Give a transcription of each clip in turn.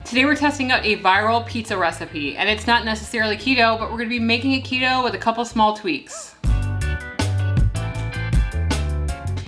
Today we're testing out a viral pizza recipe, and it's not necessarily keto, but we're gonna be making it keto with a couple small tweaks.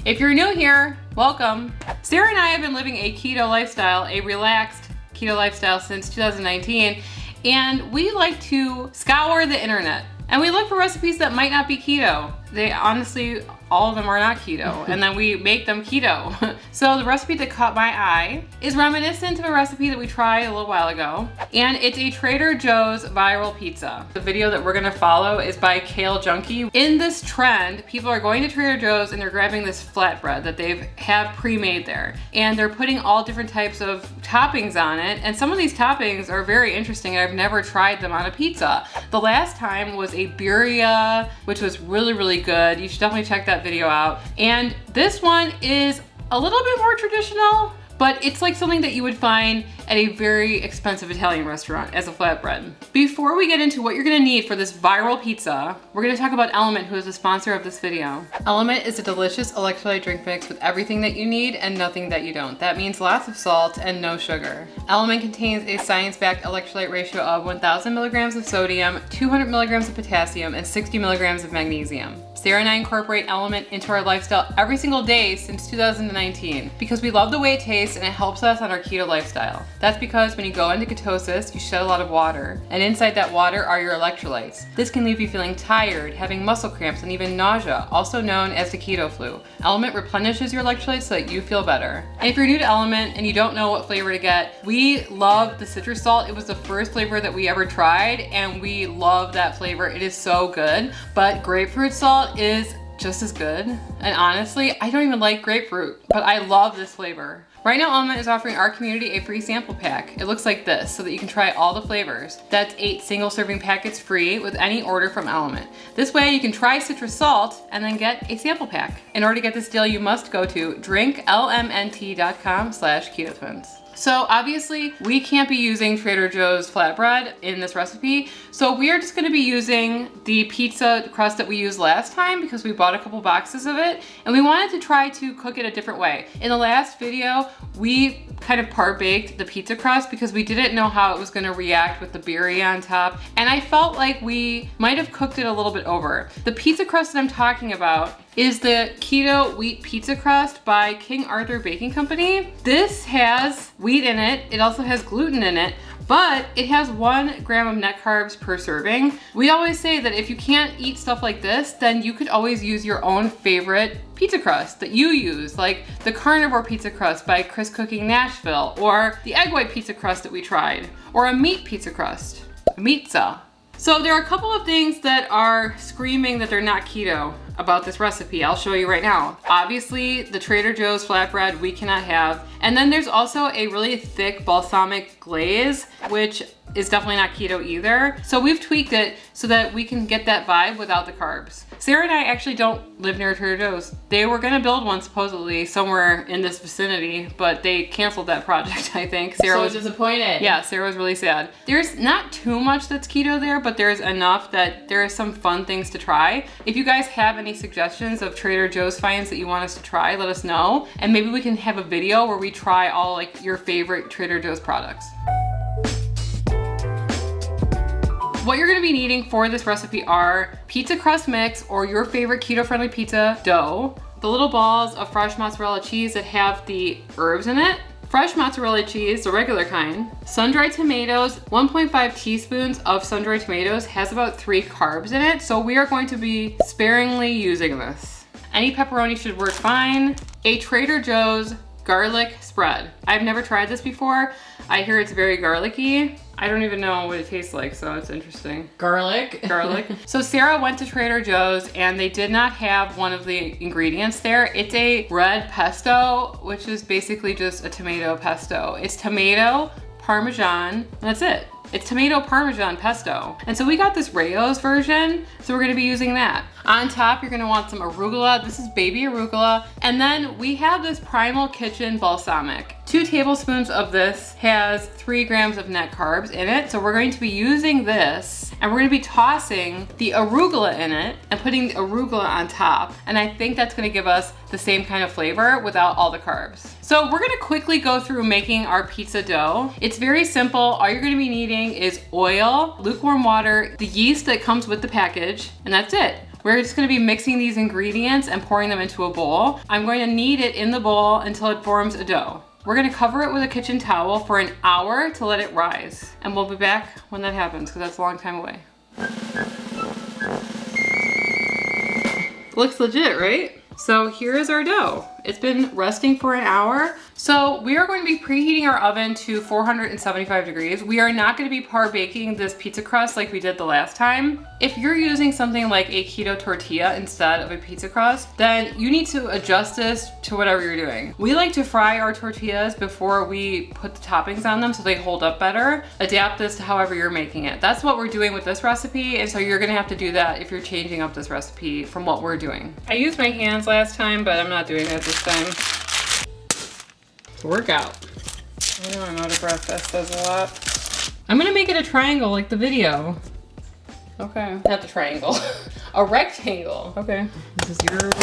If you're new here, welcome. Sarah and I have been living a keto lifestyle, a relaxed keto lifestyle since 2019, and we like to scour the internet. And we look for recipes that might not be keto. They honestly, all of them are not keto, and then we make them keto. So the recipe that caught my eye is reminiscent of a recipe that we tried a little while ago, and it's a Trader Joe's viral pizza. The video that we're gonna follow is by Kale Junkie. In this trend, people are going to Trader Joe's and they're grabbing this flatbread that they have pre-made there, and they're putting all different types of toppings on it, and some of these toppings are very interesting, and I've never tried them on a pizza. The last time was a birria, which was really, really good. You should definitely check that video out. And this one is a little bit more traditional, but it's like something that you would find at a very expensive Italian restaurant as a flatbread. Before we get into what you're gonna need for this viral pizza, we're gonna talk about Element, who is the sponsor of this video. Element is a delicious electrolyte drink mix with everything that you need and nothing that you don't. That means lots of salt and no sugar. Element contains a science-backed electrolyte ratio of 1,000 milligrams of sodium, 200 milligrams of potassium, and 60 milligrams of magnesium. Sarah and I incorporate Element into our lifestyle every single day since 2019 because we love the way it tastes and it helps us on our keto lifestyle. That's because when you go into ketosis, you shed a lot of water, and inside that water are your electrolytes. This can leave you feeling tired, having muscle cramps, and even nausea, also known as the keto flu. Element replenishes your electrolytes so that you feel better. And if you're new to Element and you don't know what flavor to get, we love the citrus salt. It was the first flavor that we ever tried, and we love that flavor. It is so good, but grapefruit salt is just as good. And honestly, I don't even like grapefruit, but I love this flavor. Right now, Element is offering our community a free sample pack. It looks like this, so that you can try all the flavors. That's 8 single serving packets free with any order from Element. This way you can try citrus salt and then get a sample pack. In order to get this deal, you must go to drinklmnt.com/ketotwins. So obviously we can't be using Trader Joe's flatbread in this recipe. So we are just gonna be using the pizza crust that we used last time because we bought a couple boxes of it and we wanted to try to cook it a different way. In the last video, we kind of part baked the pizza crust because we didn't know how it was gonna react with the birria on top. And I felt like we might have cooked it a little bit over. The pizza crust that I'm talking about is the keto wheat pizza crust by King Arthur Baking Company. This has wheat in it. It also has gluten in it, but it has 1 gram of net carbs per serving. We always say that if you can't eat stuff like this, then you could always use your own favorite pizza crust that you use, like the carnivore pizza crust by Chris Cooking Nashville, or the egg white pizza crust that we tried, or a meat pizza crust, a meatza. So there are a couple of things that are screaming that they're not keto about this recipe. I'll show you right now. Obviously, the Trader Joe's flatbread we cannot have. And then there's also a really thick balsamic glaze, which is definitely not keto either. So we've tweaked it so that we can get that vibe without the carbs. Sarah and I actually don't live near Trader Joe's. They were gonna build one supposedly somewhere in this vicinity, but they canceled that project, I think. Sarah was disappointed. Yeah, Sarah was really sad. There's not too much that's keto there, but there's enough that there are some fun things to try. If you guys have any suggestions of Trader Joe's finds that you want us to try, let us know. And maybe we can have a video where we try all like your favorite Trader Joe's products. What you're gonna be needing for this recipe are pizza crust mix or your favorite keto-friendly pizza dough, the little balls of fresh mozzarella cheese that have the herbs in it, fresh mozzarella cheese, the regular kind, sun-dried tomatoes. 1.5 teaspoons of sun-dried tomatoes has about 3 carbs in it, so we are going to be sparingly using this. Any pepperoni should work fine. A Trader Joe's garlic spread. I've never tried this before. I hear it's very garlicky. I don't even know what it tastes like, so it's interesting. Garlic. So Sarah went to Trader Joe's and they did not have one of the ingredients there. It's a red pesto, which is basically just a tomato pesto. It's tomato, Parmesan, and that's it. It's tomato Parmesan pesto. And so we got this Rayo's version, so we're gonna be using that. On top, you're gonna want some arugula. This is baby arugula. And then we have this Primal Kitchen balsamic. 2 tablespoons of this has 3 grams of net carbs in it. So we're going to be using this and we're gonna be tossing the arugula in it and putting the arugula on top. And I think that's gonna give us the same kind of flavor without all the carbs. So we're gonna quickly go through making our pizza dough. It's very simple. All you're gonna be needing is oil, lukewarm water, the yeast that comes with the package, and that's it. We're just gonna be mixing these ingredients and pouring them into a bowl. I'm going to knead it in the bowl until it forms a dough. We're gonna cover it with a kitchen towel for an hour to let it rise. And we'll be back when that happens, because that's a long time away. Looks legit, right? So here is our dough. It's been resting for an hour. So we are going to be preheating our oven to 475 degrees. We are not going to be par baking this pizza crust like we did the last time. If you're using something like a keto tortilla instead of a pizza crust, then you need to adjust this to whatever you're doing. We like to fry our tortillas before we put the toppings on them so they hold up better. Adapt this to however you're making it. That's what we're doing with this recipe, and so you're gonna have to do that if you're changing up this recipe from what we're doing. I used my hands last time, but I'm not doing that this time. It's a workout. I know I'm out of breath, that says a lot. I'm gonna make it a triangle like the video. Okay. Not the triangle, a rectangle. Okay, this is yours.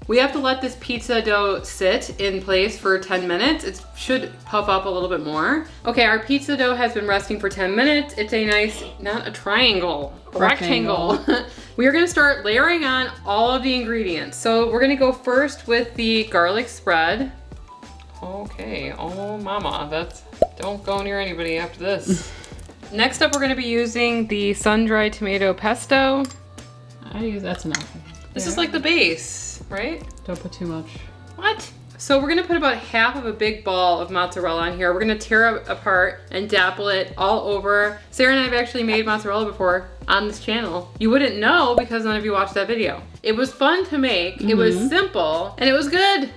We have to let this pizza dough sit in place for 10 minutes. It should puff up a little bit more. Okay, our pizza dough has been resting for 10 minutes. It's a nice, not a triangle, a rectangle. We are gonna start layering on all of the ingredients. So we're gonna go first with the garlic spread. Okay, oh mama, don't go near anybody after this. Next up, we're gonna be using the sun-dried tomato pesto. That's enough. This is like the base, right? Don't put too much. What? So we're gonna put about half of a big ball of mozzarella on here. We're gonna tear it apart and dapple it all over. Sarah and I have actually made mozzarella before on this channel. You wouldn't know because none of you watched that video. It was fun to make, it was simple, and it was good.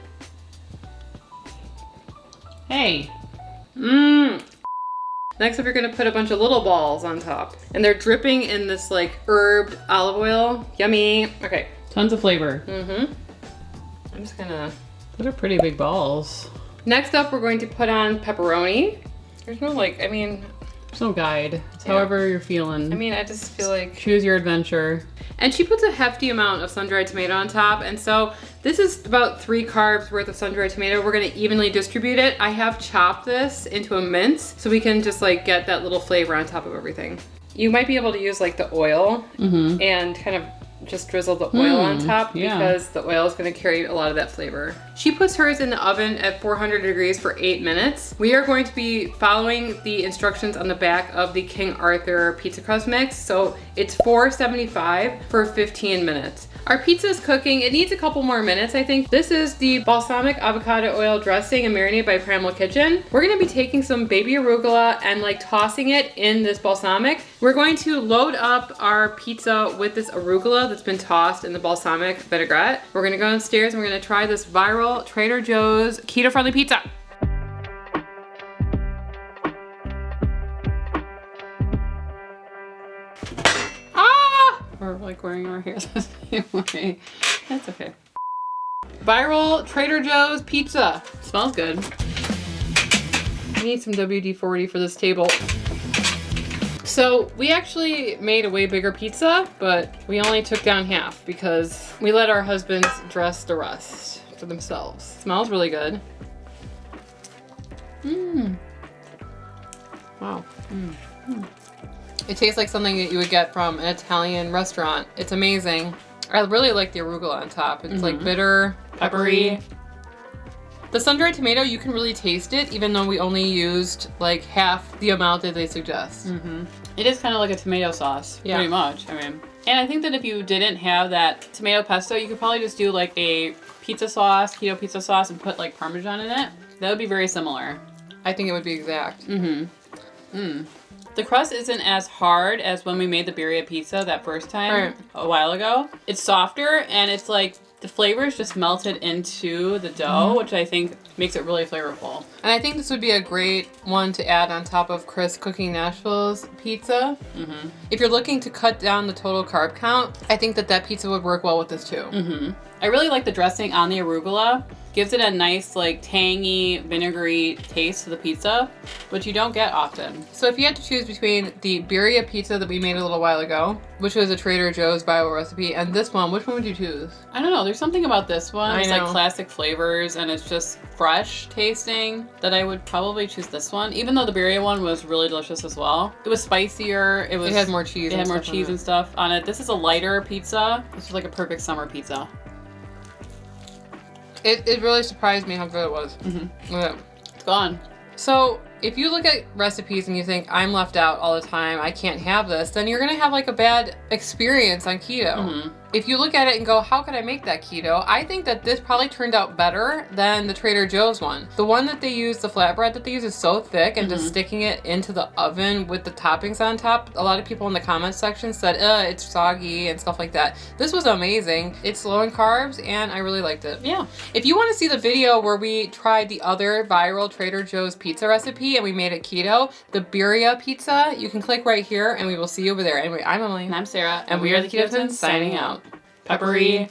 Hey. Next up, you're gonna put a bunch of little balls on top. And they're dripping in this like herbed olive oil. Yummy. Okay. Tons of flavor. I'm just gonna... Those are pretty big balls. Next up, we're going to put on pepperoni. There's no like, There's no guide. It's however you're feeling. I just feel like... Choose your adventure. And she puts a hefty amount of sun-dried tomato on top. And so this is about 3 carbs worth of sun-dried tomato. We're gonna evenly distribute it. I have chopped this into a mince so we can just like get that little flavor on top of everything. You might be able to use like the oil and kind of just drizzle the oil on top because the oil is going to carry a lot of that flavor. She puts hers in the oven at 400 degrees for 8 minutes. We are going to be following the instructions on the back of the King Arthur pizza crust mix. So it's 475 for 15 minutes. Our pizza is cooking. It needs a couple more minutes, I think. This is the balsamic avocado oil dressing and marinade by Primal Kitchen. We're gonna be taking some baby arugula and like tossing it in this balsamic. We're going to load up our pizza with this arugula that's been tossed in the balsamic vinaigrette. We're gonna go downstairs and we're gonna try this viral Trader Joe's keto-friendly pizza. We're like wearing our hair the same way. That's okay. Viral Trader Joe's pizza. Smells good. I need some WD-40 for this table. So we actually made a way bigger pizza, but we only took down half because we let our husbands dress the rest for themselves. Smells really good. Wow. It tastes like something that you would get from an Italian restaurant. It's amazing. I really like the arugula on top. It's like bitter, peppery. The sun-dried tomato, you can really taste it even though we only used like half the amount that they suggest. It is kind of like a tomato sauce, pretty much. And I think that if you didn't have that tomato pesto, you could probably just do like a pizza sauce, keto pizza sauce, and put like Parmesan in it. That would be very similar. I think it would be exact. The crust isn't as hard as when we made the birria pizza that first time a while ago. It's softer and it's like the flavors just melted into the dough, which I think makes it really flavorful. And I think this would be a great one to add on top of Chris cooking Nashville's pizza. Mm-hmm. If you're looking to cut down the total carb count, I think that pizza would work well with this too. Mm-hmm. I really like the dressing on the arugula. Gives it a nice, like, tangy, vinegary taste to the pizza, which you don't get often. So if you had to choose between the birria pizza that we made a little while ago, which was a Trader Joe's viral recipe, and this one, which one would you choose? I don't know. There's something about this one. It's like know. classic flavors, and it's just fresh tasting that I would probably choose this one, even though the birria one was really delicious as well. It was spicier. It had more cheese. It had more cheese and stuff on it. This is a lighter pizza. This is like a perfect summer pizza. It really surprised me how good it was. Mm-hmm. Yeah. It's gone. So if you look at recipes and you think, I'm left out all the time, I can't have this, then you're gonna have like a bad experience on keto. Mm-hmm. If you look at it and go, how could I make that keto? I think that this probably turned out better than the Trader Joe's one. The one that they use, the flatbread that they use, is so thick, and just sticking it into the oven with the toppings on top, a lot of people in the comments section said, it's soggy and stuff like that. This was amazing. It's low in carbs, and I really liked it. Yeah. If you want to see the video where we tried the other viral Trader Joe's pizza recipe and we made it keto, the birria pizza, you can click right here and we will see you over there. Anyway, I'm Emily. And I'm Sarah. And we are the Keto Twins signing out. Pepperoni.